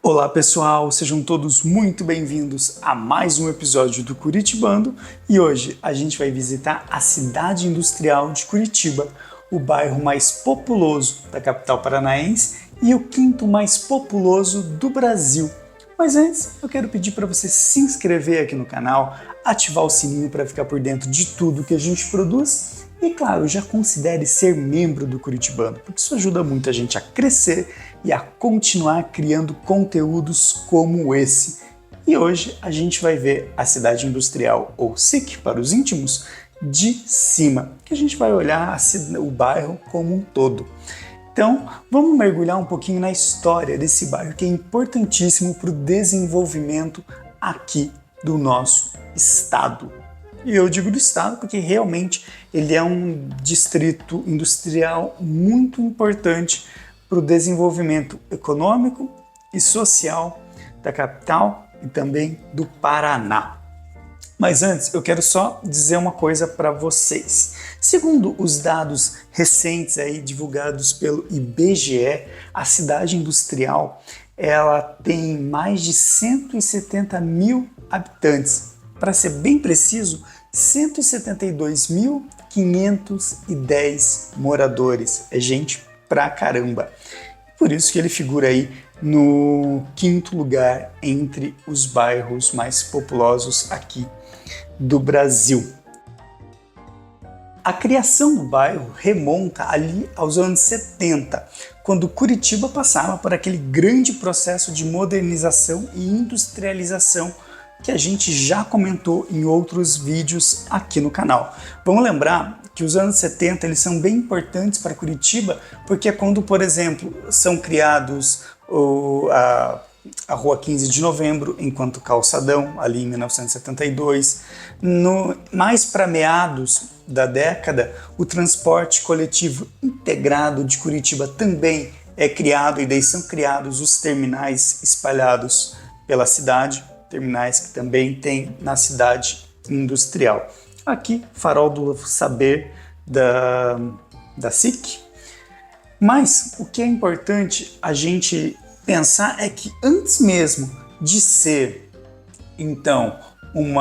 Olá pessoal, sejam todos muito bem-vindos a mais um episódio do Curitibando e hoje a gente vai visitar a cidade industrial de Curitiba, o bairro mais populoso da capital paranaense e o quinto mais populoso do Brasil. Mas antes, eu quero pedir para você se inscrever aqui no canal, ativar o sininho para ficar por dentro de tudo que a gente produz e, claro, já considere ser membro do Curitibano, porque isso ajuda muito a gente a crescer e a continuar criando conteúdos como esse. E hoje a gente vai ver a cidade industrial, ou SIC para os íntimos, de cima, que a gente vai olhar o bairro como um todo. Então, vamos mergulhar um pouquinho na história desse bairro que é importantíssimo para o desenvolvimento aqui do nosso estado. E eu digo do estado porque realmente ele é um distrito industrial muito importante para o desenvolvimento econômico e social da capital e também do Paraná. Mas antes, eu quero só dizer uma coisa para vocês. Segundo os dados recentes aí divulgados pelo IBGE, a cidade industrial ela tem mais de 170 mil habitantes. Para ser bem preciso, 172.510 moradores. É gente pra caramba. Por isso que ele figura aí no quinto lugar entre os bairros mais populosos aqui do Brasil. A criação do bairro remonta ali aos anos 70, quando Curitiba passava por aquele grande processo de modernização e industrialização que a gente já comentou em outros vídeos aqui no canal. Vamos lembrar que os anos 70 eles são bem importantes para Curitiba, porque é quando, por exemplo, são criados a Rua 15 de Novembro enquanto calçadão, ali em 1972. Mais para meados da década, o transporte coletivo integrado de Curitiba também é criado, e daí são criados os terminais espalhados pela cidade, terminais que também tem na cidade industrial. Aqui, Farol do Saber da SIC. Mas o que é importante a gente pensar é que antes mesmo de ser, então, um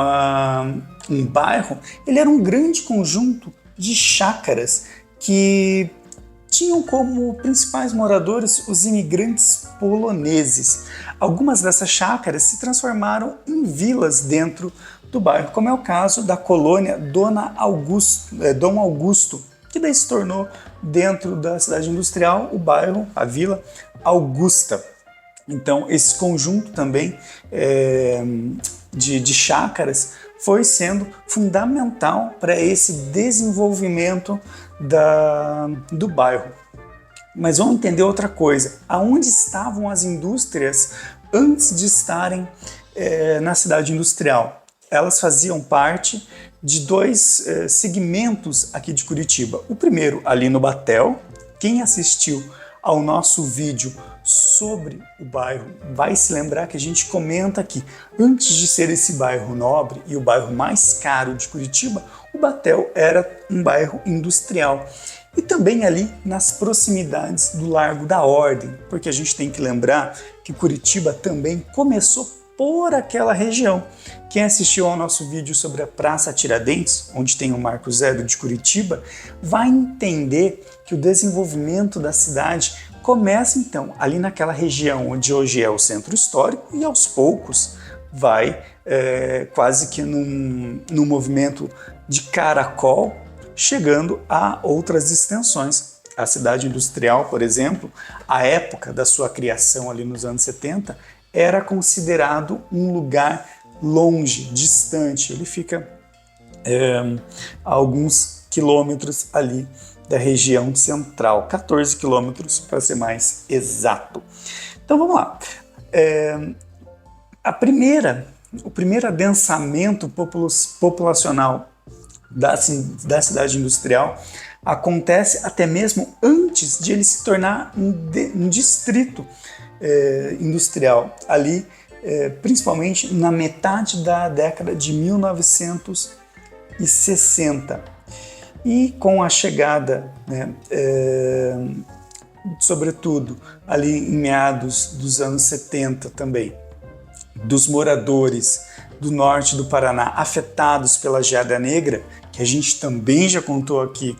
bairro, ele era um grande conjunto de chácaras que tinham como principais moradores os imigrantes poloneses. Algumas dessas chácaras se transformaram em vilas dentro do bairro, como é o caso da colônia Dom Augusto, que daí se tornou, dentro da cidade industrial, o bairro, a Vila Augusta. Então, esse conjunto também de chácaras foi sendo fundamental para esse desenvolvimento do bairro. Mas vamos entender outra coisa. Aonde estavam as indústrias antes de estarem na cidade industrial? Elas faziam parte de dois segmentos aqui de Curitiba. O primeiro, ali no Batel. Quem assistiu ao nosso vídeo sobre o bairro vai se lembrar que a gente comenta aqui, antes de ser esse bairro nobre e o bairro mais caro de Curitiba, o Batel era um bairro industrial. E também ali nas proximidades do Largo da Ordem, porque a gente tem que lembrar que Curitiba também começou por aquela região. Quem assistiu ao nosso vídeo sobre a Praça Tiradentes, onde tem o Marco Zero de Curitiba, vai entender que o desenvolvimento da cidade começa então ali naquela região onde hoje é o centro histórico e aos poucos vai quase que num movimento de caracol, chegando a outras extensões. A cidade industrial, por exemplo, a época da sua criação ali nos anos 70, era considerado um lugar longe, distante. Ele fica a alguns quilômetros ali da região central, 14 quilômetros para ser mais exato. Então vamos lá. O primeiro adensamento populacional da cidade industrial acontece até mesmo antes de ele se tornar um distrito industrial, ali principalmente na metade da década de 1960. E com a chegada sobretudo ali em meados dos anos 70 também, dos moradores do norte do Paraná afetados pela geada negra, que a gente também já contou aqui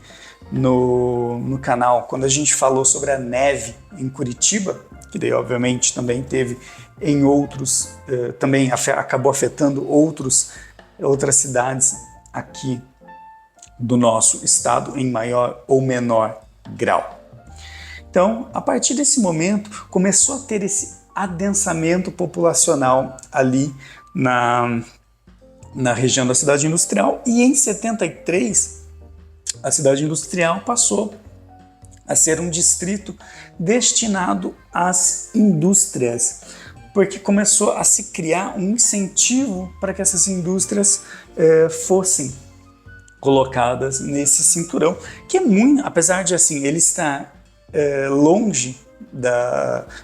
no canal, quando a gente falou sobre a neve em Curitiba, que daí obviamente também teve em outros, também acabou afetando outras cidades aqui do nosso estado em maior ou menor grau. Então, a partir desse momento, começou a ter esse adensamento populacional ali na região da cidade industrial, e em 73 a cidade industrial passou a ser um distrito destinado às indústrias, porque começou a se criar um incentivo para que essas indústrias fossem colocadas nesse cinturão, que é muito, apesar de assim, ele estar longe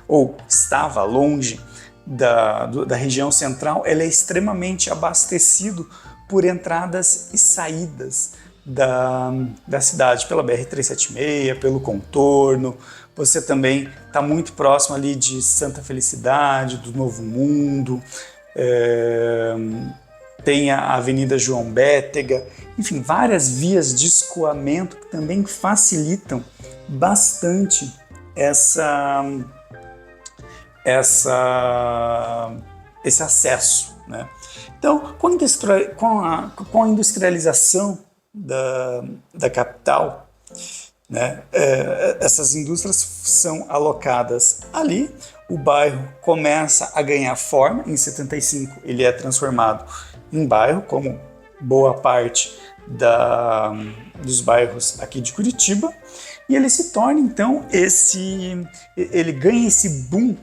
ou estava longe da região central, ele é extremamente abastecido por entradas e saídas da cidade, pela BR-376, pelo contorno. Você também está muito próximo ali de Santa Felicidade, do Novo Mundo, tem a Avenida João Bétega, enfim, várias vias de escoamento que também facilitam bastante esse acesso, né? Então, com a industrialização da capital, né, essas indústrias são alocadas ali, o bairro começa a ganhar forma. Em 75 ele é transformado em bairro, como boa parte dos bairros aqui de Curitiba, e ele se torna então ele ganha esse boom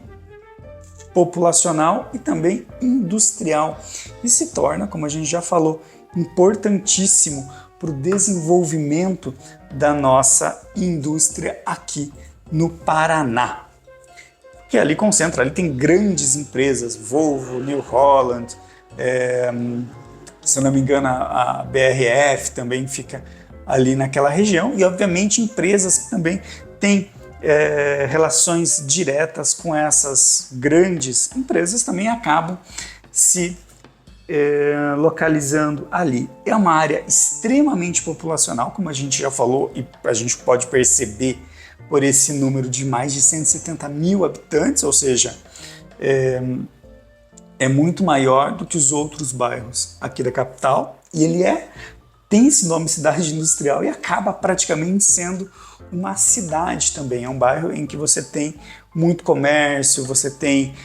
populacional e também industrial, e se torna, como a gente já falou, importantíssimo para o desenvolvimento da nossa indústria aqui no Paraná, que ali concentra, ali tem grandes empresas, Volvo, New Holland, se eu não me engano a BRF também fica ali naquela região, e obviamente empresas que também têm relações diretas com essas grandes empresas também acabam se localizando ali. É uma área extremamente populacional, como a gente já falou, e a gente pode perceber por esse número de mais de 170 mil habitantes, ou seja, é muito maior do que os outros bairros aqui da capital, e ele tem esse nome cidade industrial e acaba praticamente sendo uma cidade também. É um bairro em que você tem muito comércio, você tem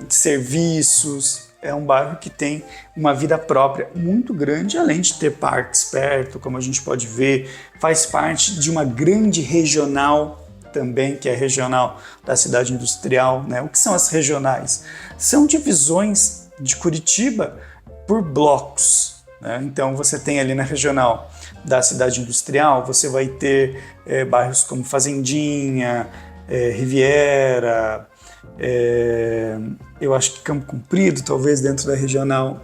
serviços. É um bairro que tem uma vida própria muito grande, além de ter parques perto, como a gente pode ver, faz parte de uma grande regional também, que é a regional da cidade industrial, né? O que são as regionais? São divisões de Curitiba por blocos, né? Então você tem ali na regional da cidade industrial, você vai ter bairros como Fazendinha, Riviera, eu acho que Campo Comprido, talvez dentro da regional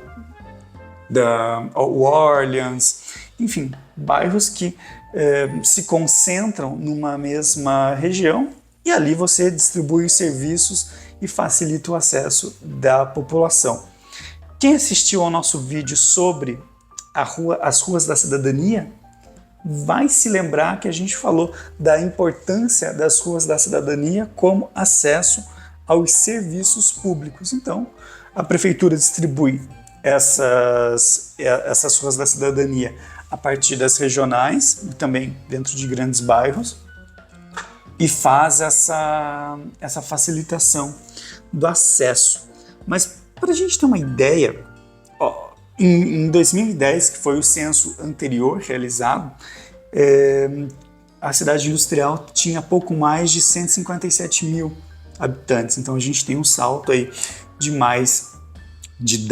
da Orleans, enfim, bairros que se concentram numa mesma região, e ali você distribui os serviços e facilita o acesso da população. Quem assistiu ao nosso vídeo sobre as ruas da cidadania vai se lembrar que a gente falou da importância das ruas da cidadania como acesso aos serviços públicos. Então, a prefeitura distribui essas ruas da cidadania a partir das regionais e também dentro de grandes bairros, e faz essa facilitação do acesso. Mas para a gente ter uma ideia, em 2010, que foi o censo anterior realizado, a cidade industrial tinha pouco mais de 157 mil habitantes. Então a gente tem um salto aí de mais de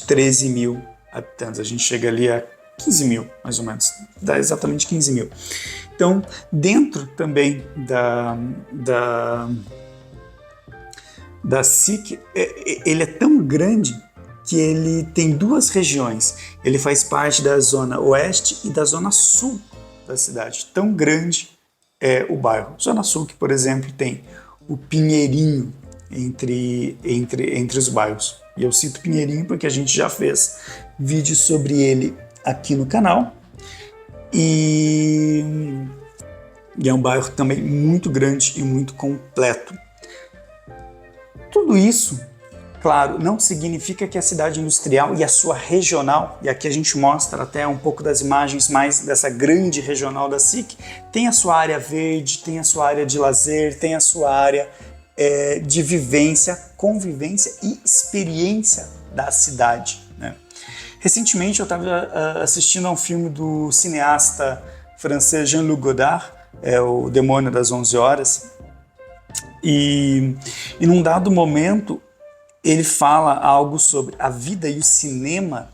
13 mil habitantes. A gente chega ali a 15 mil, mais ou menos, dá exatamente 15 mil. Então, dentro também da SIC, ele é tão grande que ele tem duas regiões. Ele faz parte da zona oeste e da zona sul da cidade. Tão grande é o bairro. Zona Sul, que, por exemplo, tem o Pinheirinho entre os bairros. E eu cito Pinheirinho porque a gente já fez vídeo sobre ele aqui no canal. E é um bairro também muito grande e muito completo. Tudo isso, claro, não significa que a cidade industrial e a sua regional, e aqui a gente mostra até um pouco das imagens mais dessa grande regional da SIC, tem a sua área verde, tem a sua área de lazer, tem a sua área de vivência, convivência e experiência da cidade, né? Recentemente eu estava assistindo a um filme do cineasta francês Jean-Luc Godard, O Demônio das 11 Horas, e num dado momento ele fala algo sobre a vida e o cinema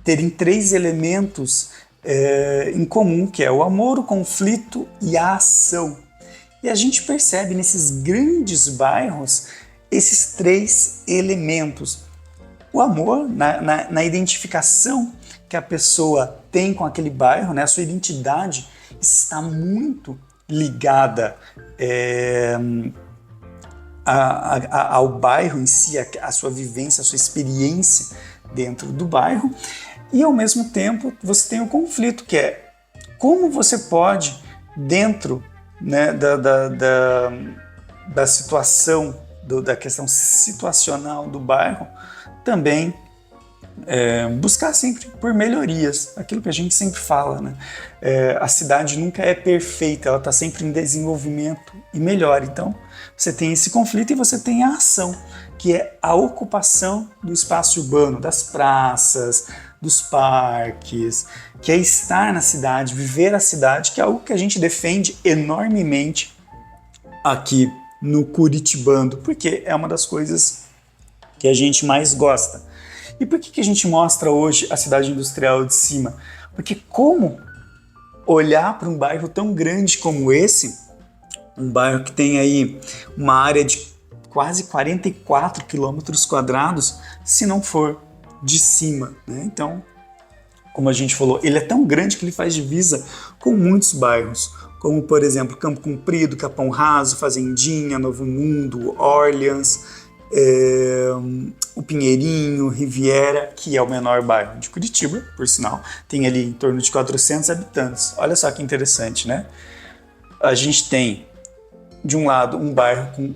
terem 3 elementos em comum, que é o amor, o conflito e a ação. E a gente percebe nesses grandes bairros esses 3 elementos. O amor, na identificação que a pessoa tem com aquele bairro, né, a sua identidade está muito ligada ao bairro em si, a sua vivência, a sua experiência dentro do bairro. E ao mesmo tempo você tem o conflito, que é como você pode, dentro, né, da situação, da questão situacional do bairro, também buscar sempre por melhorias, aquilo que a gente sempre fala, né? A cidade nunca é perfeita, ela está sempre em desenvolvimento e melhora. Então você tem esse conflito e você tem a ação, que é a ocupação do espaço urbano, das praças, dos parques, que é estar na cidade, viver a cidade, que é algo que a gente defende enormemente aqui no Curitibando, porque é uma das coisas que a gente mais gosta. E por que a gente mostra hoje a cidade industrial de cima? Porque como olhar para um bairro tão grande como esse, um bairro que tem aí uma área de quase 44 quilômetros quadrados, se não for de cima, né? Então, como a gente falou, ele é tão grande que ele faz divisa com muitos bairros, como, por exemplo, Campo Comprido, Capão Raso, Fazendinha, Novo Mundo, Orleans, o Pinheirinho, Riviera, que é o menor bairro de Curitiba, por sinal, tem ali em torno de 400 habitantes. Olha só que interessante, né? A gente tem, de um lado, um bairro com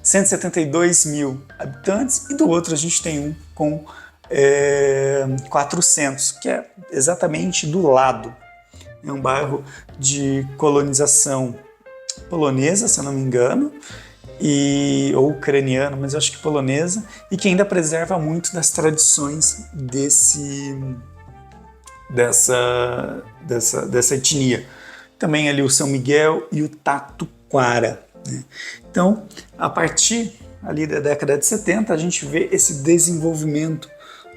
172 mil habitantes, e do outro a gente tem um com 400, que é exatamente do lado. É um bairro de colonização polonesa, se eu não me engano, ou ucraniana, mas eu acho que polonesa, e que ainda preserva muito das tradições dessa etnia. Também ali o São Miguel e o Tatuquara, né? Então, a partir ali da década de 70, a gente vê esse desenvolvimento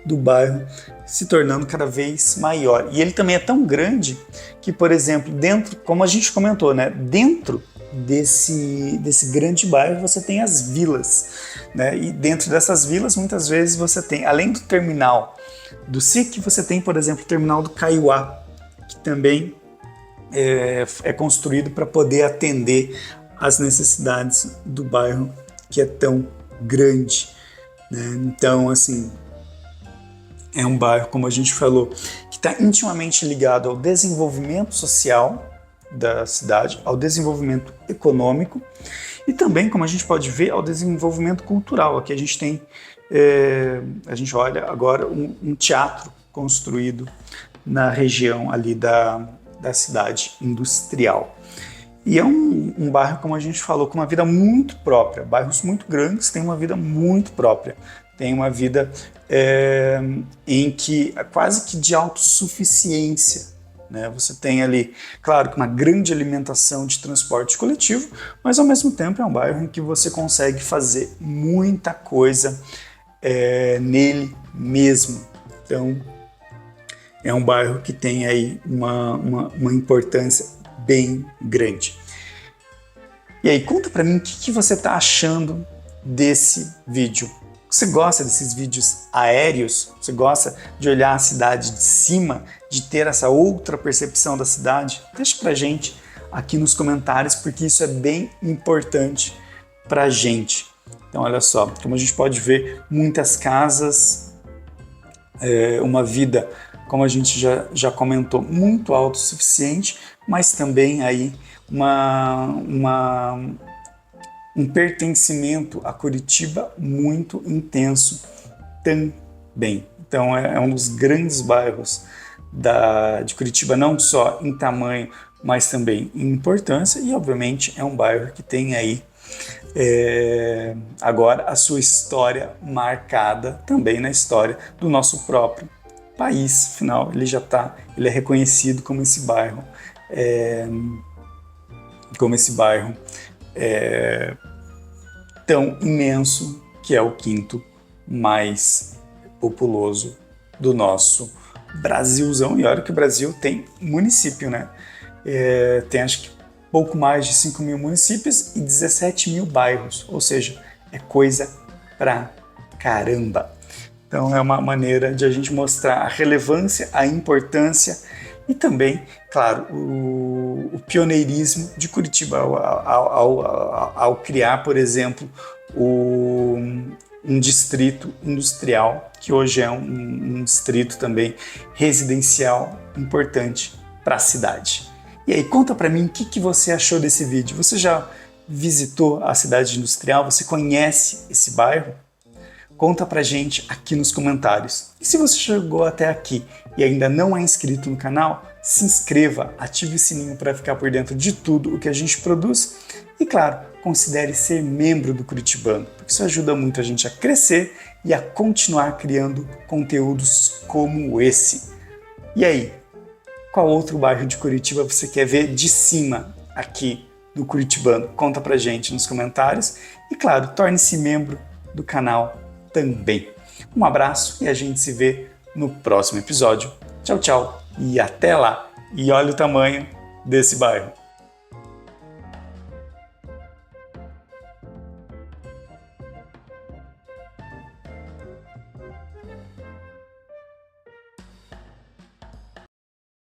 do bairro se tornando cada vez maior. E ele também é tão grande que, por exemplo, dentro, como a gente comentou, né, dentro desse grande bairro você tem as vilas, né? E dentro dessas vilas, muitas vezes você tem, além do terminal do SIC, você tem, por exemplo, o terminal do Caiuá, que também é construído para poder atender às necessidades do bairro, que é tão grande, né? Então, assim, é um bairro, como a gente falou, que está intimamente ligado ao desenvolvimento social da cidade, ao desenvolvimento econômico e também, como a gente pode ver, ao desenvolvimento cultural. Aqui a gente tem, a gente olha agora um teatro construído na região ali da cidade industrial. E é um bairro, como a gente falou, com uma vida muito própria. Bairros muito grandes têm uma vida muito própria. Tem uma vida em que é quase que de autossuficiência, né? Você tem ali, claro, uma grande alimentação de transporte coletivo, mas ao mesmo tempo é um bairro em que você consegue fazer muita coisa nele mesmo. Então, é um bairro que tem aí uma importância bem grande. E aí, conta pra mim o que você tá achando desse vídeo. Você gosta desses vídeos aéreos? Você gosta de olhar a cidade de cima, de ter essa outra percepção da cidade? Deixa pra gente aqui nos comentários, porque isso é bem importante pra gente. Então olha só, como a gente pode ver, muitas casas, uma vida, como a gente já comentou, muito autossuficiente, mas também aí um pertencimento a Curitiba muito intenso também. Então é um dos grandes bairros de Curitiba, não só em tamanho, mas também em importância, e obviamente é um bairro que tem aí agora a sua história marcada também na história do nosso próprio país. Afinal, ele é reconhecido como esse bairro, tão imenso, que é o quinto mais populoso do nosso Brasilzão. E olha que o Brasil tem município, né? Tem acho que pouco mais de 5 mil municípios e 17 mil bairros, ou seja, é coisa pra caramba. Então é uma maneira de a gente mostrar a relevância, a importância e também, claro, o pioneirismo de Curitiba ao criar, por exemplo, um distrito industrial, que hoje é um distrito também residencial importante para a cidade. E aí, conta para mim o que você achou desse vídeo. Você já visitou a cidade industrial? Você conhece esse bairro? Conta pra gente aqui nos comentários. E se você chegou até aqui e ainda não é inscrito no canal, se inscreva, ative o sininho para ficar por dentro de tudo o que a gente produz e, claro, considere ser membro do Curitibano, porque isso ajuda muito a gente a crescer e a continuar criando conteúdos como esse. E aí, qual outro bairro de Curitiba você quer ver de cima aqui no Curitibano? Conta pra gente nos comentários e, claro, torne-se membro do canal também. Um abraço e a gente se vê no próximo episódio. Tchau, tchau e até lá! E olha o tamanho desse bairro.